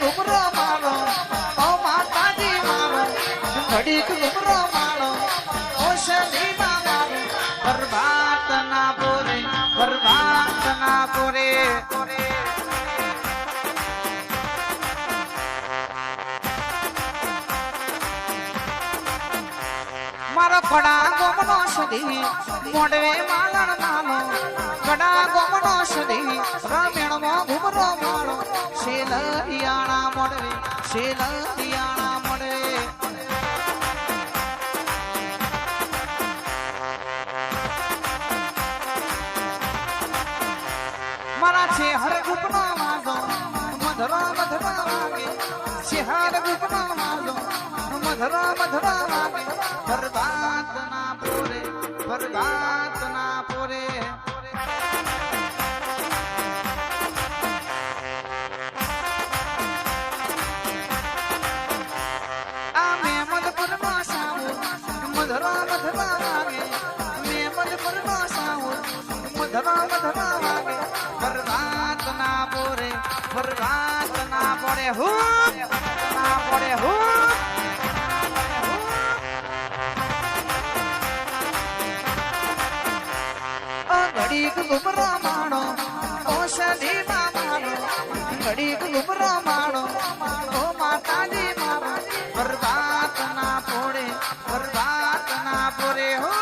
ઘુમરો મારો ઓ માતાજી મારો ઘડીક ઘુમરો મારો ઓ શરીમાં મારો બરબાદ ના પોરે બરબાદ ના પોરે મારો કડા ગોમનો સદી મોડવે માલણ માલો કડા ગોમનો સદી રામેણમો ઘુમરો માળો શેલરિયાણા મોડવે શેલરિયાણા મોડવે મારા છે હર ગુપનો વાગો મધરો મધરો વાગે છે હર ગુપનો વાગો મધરો મધરો વાગે બરબાદ ના પોરે બરબાદ ના પોરે આ મેમદપુર માં સાવું મધરો મધરો વાગે મેમદપુર માં સાવું મધરો મધરો વાગે બરબાદ ના પોરે બરબાદ ના પોરે હો ના પોરે હો ઘડીક ઘુમરો માણો ઓ શની મારો ઘડીક ઘુમરો માણો ઓ માતાજી મારો બરબાદ ના પોડે બરબાદ ના પોરે હો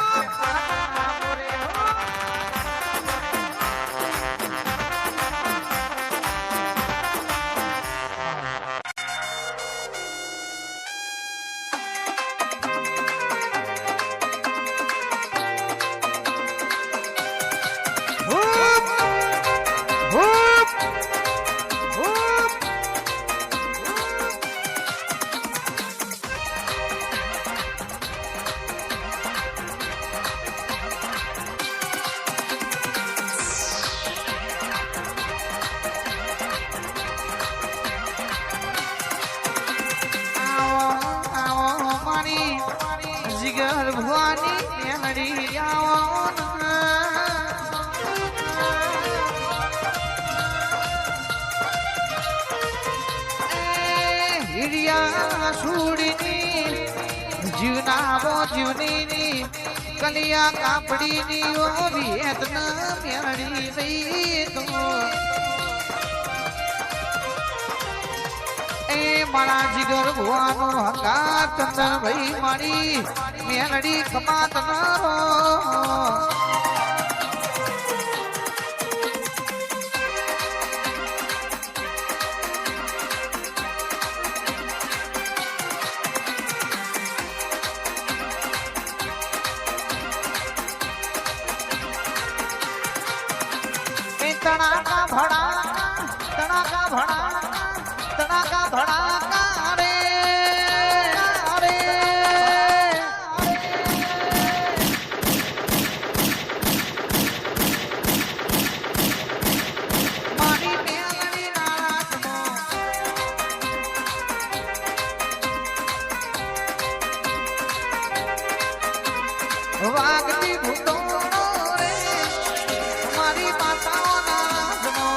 જીગર ભવાની મેલડી આવો હિડિયા સુડીની જીવનાવો જીવની કલિયા કાપડીની ઓ વિયતના મેલડી રહી તો મારા જીગર ભુવાનો હંગાત ચંદન ભાઈ મારી મેલડી કમાત નારો તણાકા ભણા તણાકા ભણા રે રે મારી મેલડી નારાજનો વાગતી ભૂતો રે મારી માતાઓ નારાજનો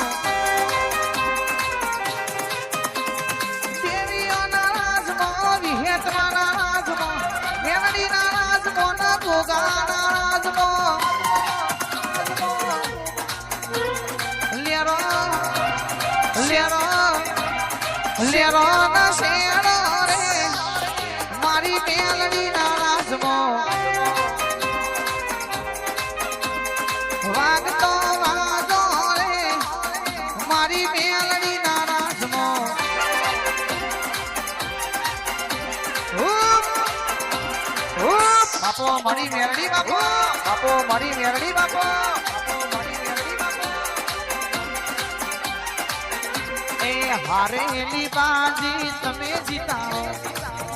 લેરો ના શેરો રે મારી મેલડી નારાજમો વાગતો વાજો રે મારી મેલડી નારાજમો બાપો મારી મેલડી બાપો બાપો મારી મેલડી બાપો હારેલી બાજી તમે જીતાઓ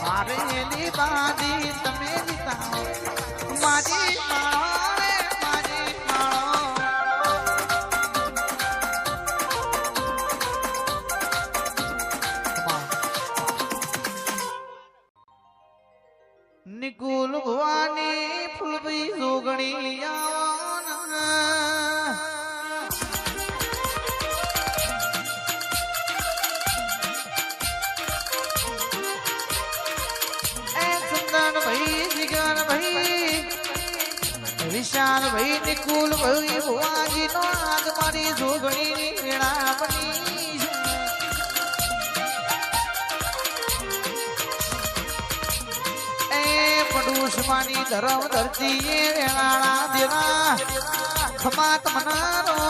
હારેલી બાજી તમે જીતાઓ માજી માળો રે માજી માળો નિકુલ ભવાની ફૂલભી જોગણી નિશાન ભાઈ નિકુલ ભાઈ ભુવાજી નો આગ મારી જોગણી વેળા બની એ પડુસમાની ધરમ ધરતી એ વેળાળા દેવા ખમા તમનારો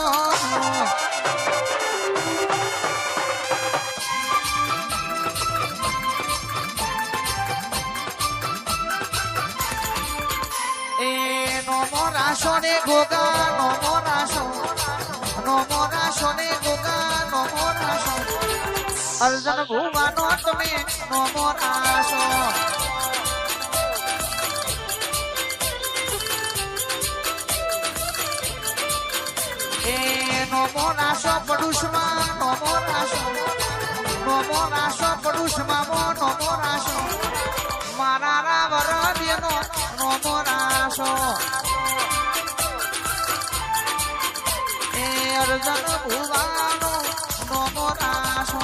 રાશો ને ગોગા નો મોરાશો ને ગોગા નો મોરાશો અર્જન ભુવાનો તમે નો મોરાશો એ નો મોરાશો પડુસમાં નો મોરાશો પડુસમાં નો મોરાશો મારા રાવર દેનો નો મોરાશો અર્જન ભુવાનો નો મોરાશો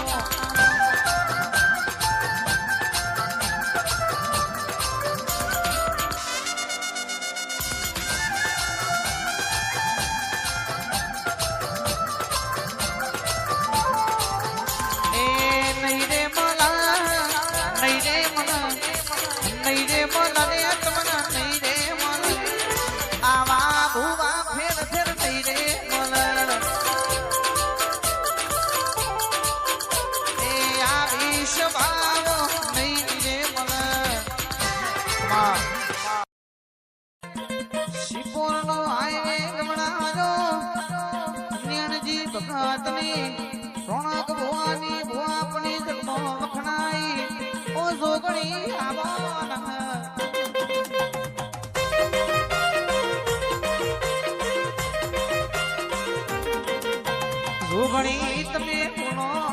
એ નહીં રે મલા નહીં રે મલા નહીં રે મલા રે તમના નહીં રે મલા આવા ભુવા ફેર ફેર નહીં રે રોણક ભુવાની ભુવાપણી જન્મ વખણાઈ ઓ જોગણી આવવાના જોગણી તમે ગુણો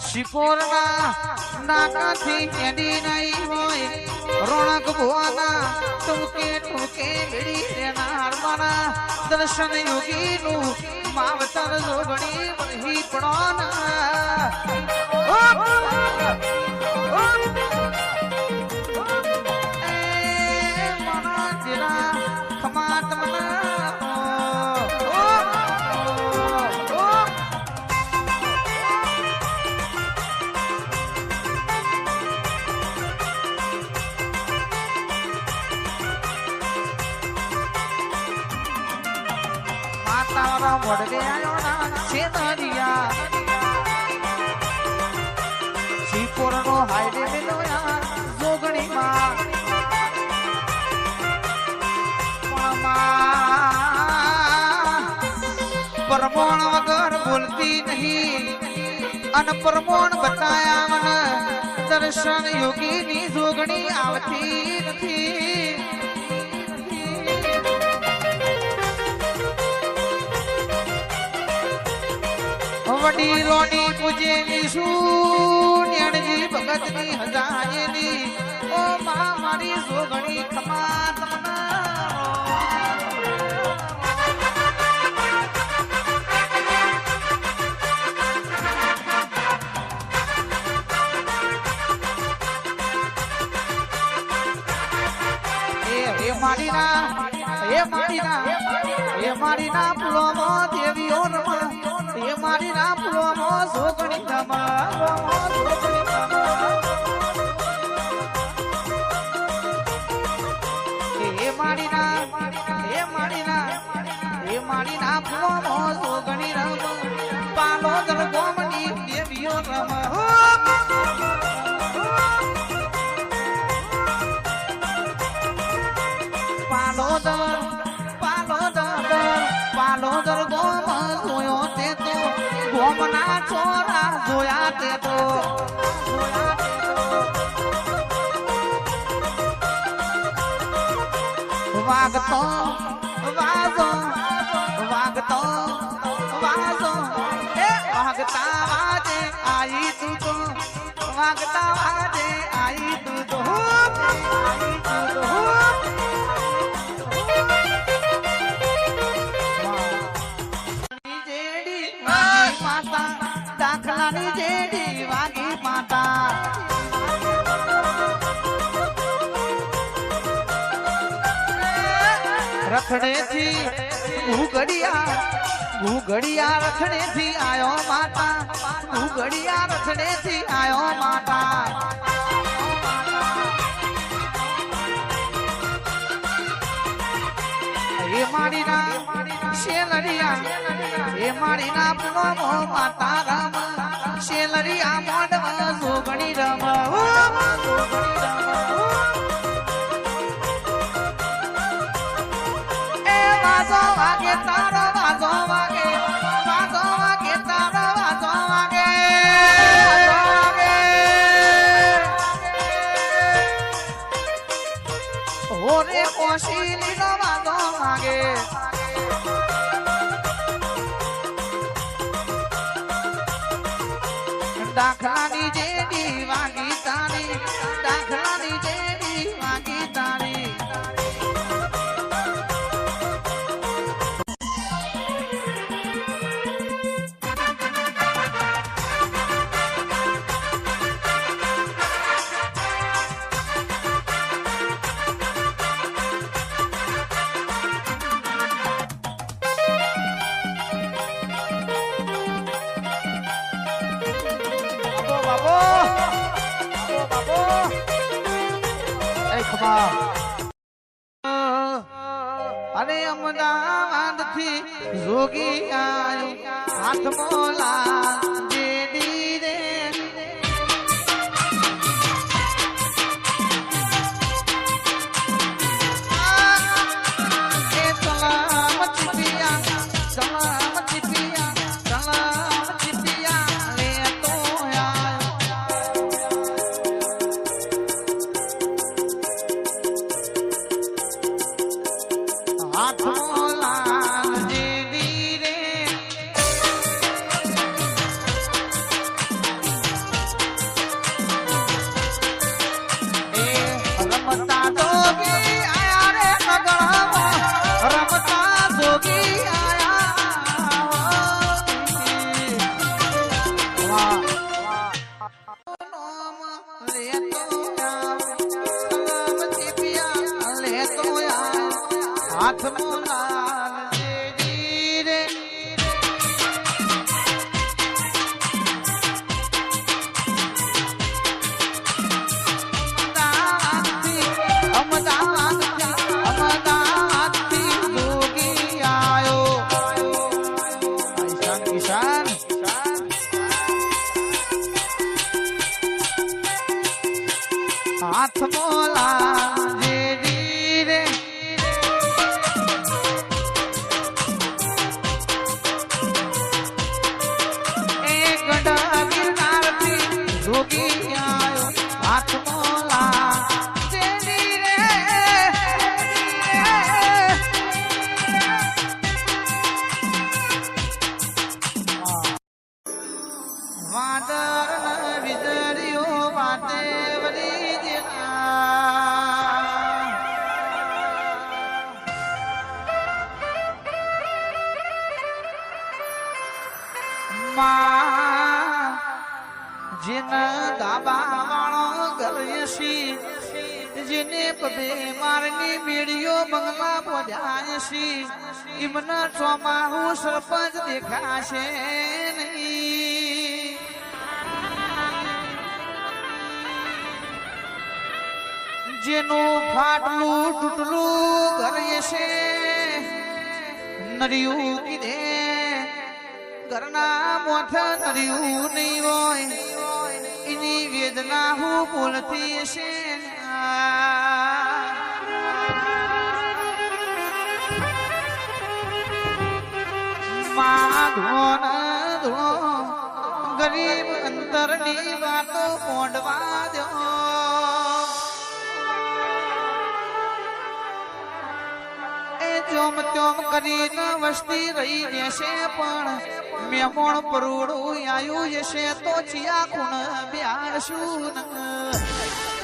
શિપોરના નાકાથી કેડી નહીં હોય રોણક ભુવાના ટૂંકે ટૂંકે મેળી રેનાર મારા દર્શન યોગીનું માવતર જોગણી વળી પડોના મના તેરા ખમા તમના વડવે આયોના છેદરિયા શિપોરનો હાઈડે મેલોયા જોગણીમાં પરમોણ વગર બોલતી નહીં અન પરમોણ બતાયા મને દર્શન યોગીની જોગણી આવતી નથી વડીલોની પૂજેલી શું નેણજી ભગતની હજાયેલી ઓ મા મારી જોગણી ખમા એ મારી ના પુલોમાં દેવીઓ રમા એ મારી ના પુલોમાં જોગણી રમા એ મારી ના પુલોમાં જોગણી રમા પાલો દર ગોમની દેવીઓ રમા પાલોદર ગોમ જોયો તે તો ગોમના ચોરા જોયા તે તો વાગતો વાજો વાગતો વાજો એ વાગતા आई तू तो वागता वाजे आई तू तो आई तू तो जेडी वागी माता दाखलानी जेडी वागी माता रखड़े थी घुगड़िया रखड़े थी आयो माता घुगड़िया रखड़े थी आयो माता ये मारी ना शेलरिया ये मारी ना पुनो माता राम शेलरिया मोडवा जोगणी रम वाजो वागे तारो वाजो वागे तारो वाजो वागे ओरे कोशिली नो वाजो वागे दाखलानी जेडी वागी तारी दाखलानी जेडी वागी तारी अरे अमदावाद थी जोगी आयो हाथ मोला जेडी रे सलाम चिपिया ले तो हाथ मोला जेडी रे रमता जोगी आया रे नगरमा रमता जोगी आया ले तो सलाम चिपिया ले तो हाथ मोला जेडी रे अमदावाद थी जोगी आयो किसान हाथ मोला जेडी रे जोगी आयो हाथ मोला जेडी रे वादर न विजरियो वाते वरी दिना जिन दाबा वाणो गरयसी जिने पबे मारनी मीडियो बंगला बोधायसी इमना चोमाहू सरपंच देखाशे नहीं जेनु फाटलू टूटलू गरयसे नरियू कीधे घरना मोथ नरियू नहीं होय इनी वेदना हूँ बोलती से माँ धोन धो गरीब अंतर नी बातो पोंडवा दो જોમ ત્યોમ કરીને વસ્તી રહી જશે પણ મેમોણ પરુડું આયુ જશે તો ચિયા ખૂણ બ્યાશું ન